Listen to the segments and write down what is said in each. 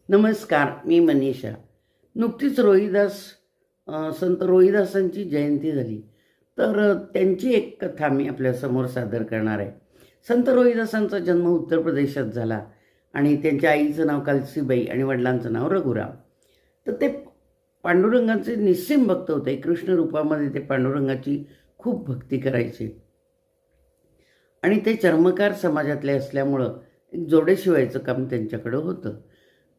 नमस्कार, मी मनीषा. नुकतीच संत रोहिदासांची जयंती झाली. तर त्यांची एक कथा मी आपल्यासमोर सादर करणार आहे. संत रोहिदासांचा जन्म उत्तर प्रदेशात झाला आणि त्यांच्या आईचं नाव कालसीबाई आणि वडिलांचं नाव रघुराम. तर ते पांडुरंगाचे निस्सीम भक्त होते. कृष्ण रूपामध्ये ते पांडुरंगाची खूप भक्ती करायचे आणि ते चर्मकार समाजातले असल्यामुळं एक जोडे शिवायचं काम त्यांच्याकडं होतं.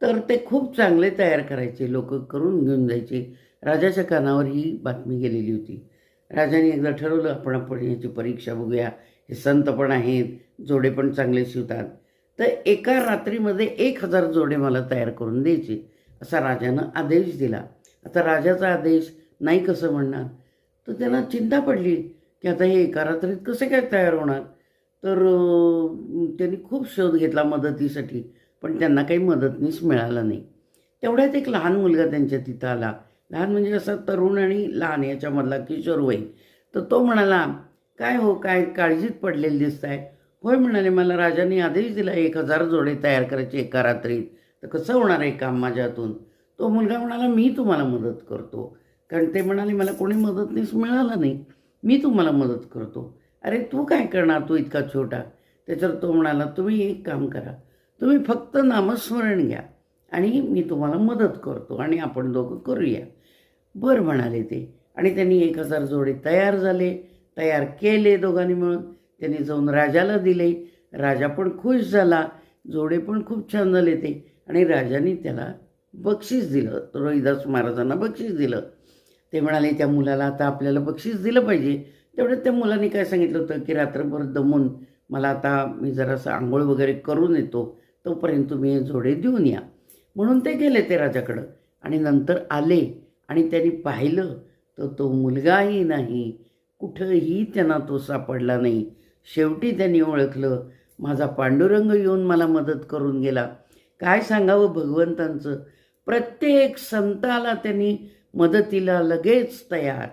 तर ते खूप चांगले तयार करायचे, लोक करून घेऊन जायचे. राजाच्या कानावर ही बातमी गेलेली होती. राजाने एकदा ठरवलं, आपण याची परीक्षा बघूया. हे संत पण आहेत, जोडे पण चांगले शिवतात. तर एका रात्रीमध्ये 1000 जोडे मला तयार करून द्यायचे, असा राजानं आदेश दिला. आता राजाचा आदेश नाही कसं म्हणणार. तर त्यांना चिंता पडली की आता हे एका रात्रीत कसे काय तयार होणार. तर त्यांनी खूप शोध घेतला मदतीसाठी, पण त्यांना काही मदतनीस मिळाला नाही. तेवढ्यात एक लहान मुलगा त्यांच्या तिथं आला. लहान म्हणजे असा तरुण आणि लहान याच्यामधला किशोरवयीन. तर तो म्हणाला, काय हो, काय काळजीत पडलेले दिसताय? होय म्हणाले, मला राजाने आदेश दिला 1000 जोडे तयार करायचे एका रात्रीत. तर कसं होणार आहे काम माझ्यातून? तो मुलगा म्हणाला, मी तुम्हाला मदत करतो. कारण ते म्हणाले, मला कोणी मदतनीस मिळालं नाही, मी तुम्हाला मदत करतो. अरे तू काय करणार, तू इतका छोटा? त्याच्यावर तो म्हणाला, तुम्ही एक काम करा, तुम्ही फक्त नामस्मरण घ्या आणि मी तुम्हाला मदत करतो आणि आपण दोघं करूया. बरं म्हणाले ते. आणि त्यांनी 1000 जोडे तयार झाले, तयार केले दोघांनी मिळून. त्यांनी जाऊन राजाला दिले. राजा पण खुश झाला, जोडे पण खूप छान झाले ते. आणि राजाने त्याला बक्षीस दिलं, रोहिदास महाराजांना बक्षीस दिलं. ते म्हणाले, त्या मुलाला आता आपल्याला बक्षीस दिलं पाहिजे. तेवढ्यात त्या मुलाने काय सांगितलं होतं की रात्रभर दमून मला आता मी जरासं आंघोळ वगैरे करून येतो, तोपर्यंत तुम्ही हे जोडे देऊन या. म्हणून ते गेले ते राजाकडं आणि नंतर आले आणि त्यांनी पाहिलं तर तो मुलगाही नाही, कुठंही त्यांना तो सापडला नाही. शेवटी त्यांनी ओळखलं, माझा पांडुरंग येऊन मला मदत करून गेला. काय सांगावं भगवंतांचं. प्रत्येक संताला त्यांनी मदतीला लगेच तयार.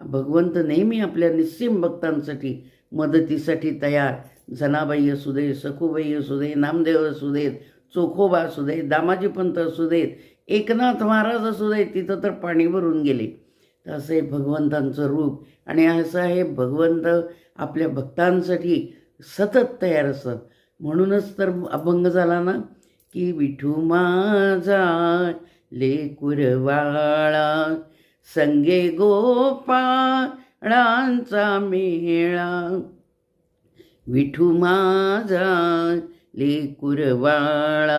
भगवंत नेहमी आपल्या निस्सीम भक्तांसाठी मदतीसाठी तयार. जनाबाई असू दे, सखूबाई असू दे, नामदेव असू देत, चोखोबा असू दे, दामाजी पंत असू देत, एकनाथ महाराज असू दे, तिथं तर पाणी भरून गेले. तर असं हे भगवंतांचं रूप आणि असं हे भगवंत आपल्या भक्तांसाठी सतत तयार असतात. म्हणूनच तर अभंग झाला ना की विठू माझा लेकुरवाळा, संगे गोपाळांचा मेळा. विठू माझा लेकुरवाळा.